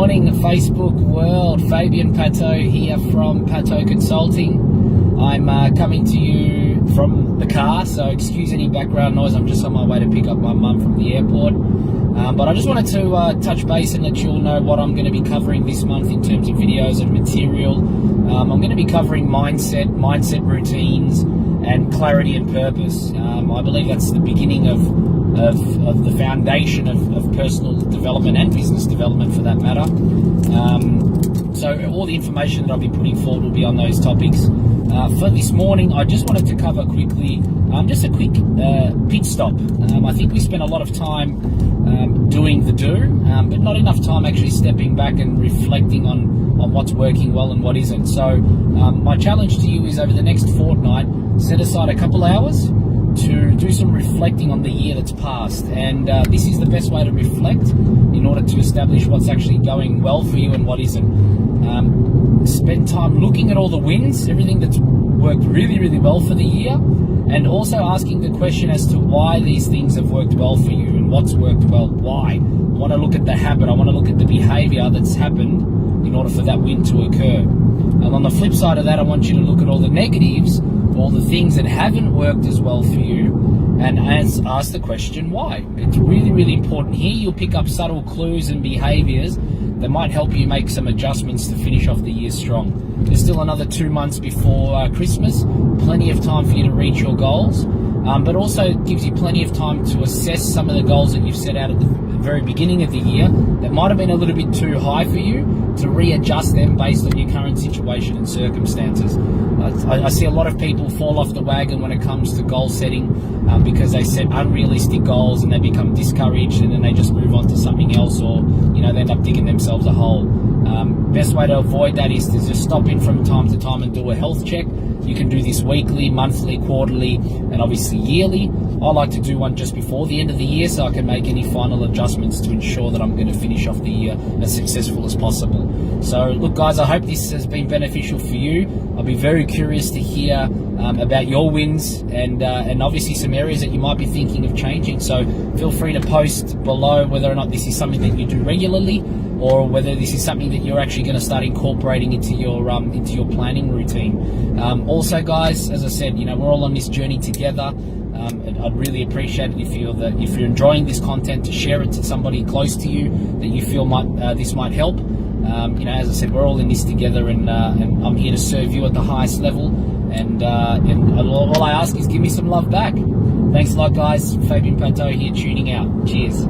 morning, Facebook world. Fabian Pateau here from Pateau Consulting. I'm coming to you from the car, so excuse any background noise. I'm just on my way to pick up my mum from the airport. But I just wanted to touch base and let you all know what I'm going to be covering this month in terms of videos and material. I'm going to be covering mindset routines, and clarity and purpose. I believe that's the beginning of the foundation of personal development and business development, for that matter. So all the information that I'll be putting forward will be on those topics. For this morning, I just wanted to cover quickly just a quick pit stop. I think we spent a lot of time doing the but not enough time actually stepping back and reflecting on what's working well and what isn't. So my challenge to you is, over the next fortnight, set aside a couple hours to do some reflecting on the year that's passed. And this is the best way to reflect in order to establish what's actually going well for you and what isn't. Spend time looking at all the wins, everything that's worked really, really well for the year, and also asking the question as to why these things have worked well for you and what's worked well, why. I want to look at the habit, I want to look at the behavior that's happened in order for that win to occur. And on the flip side of that, I want you to look at all the negatives, all the things that haven't worked as well for you, and ask the question why. It's really, really important. Here you'll pick up subtle clues and behaviors that might help you make some adjustments to finish off the year strong. There's still another 2 months before Christmas, plenty of time for you to reach your goals, but also gives you plenty of time to assess some of the goals that you've set out at the very beginning of the year that might have been a little bit too high for you, to readjust them based on your current situation and circumstances. I see a lot of people fall off the wagon when it comes to goal setting because they set unrealistic goals and they become discouraged, and then they just move on to something else, or they end up digging themselves a hole. Best way to avoid that is to just stop in from time to time and do a health check. You can do this weekly, monthly, quarterly, and obviously yearly. I like to do one just before the end of the year so I can make any final adjustments to ensure that I'm going to finish off the year as successful as possible. So look, guys, I hope this has been beneficial for you. I'll be very curious to hear about your wins and obviously some areas that you might be thinking of changing. So feel free to post below whether or not this is something that you do regularly, or whether this is something that you're actually going to start incorporating into your planning routine. Also, guys, as I said, we're all on this journey together. I'd really appreciate it if you're enjoying this content, to share it to somebody close to you that you feel this might help. As I said, we're all in this together, and I'm here to serve you at the highest level. And all I ask is give me some love back. Thanks a lot, guys. Fabian Pateau here, tuning out. Cheers.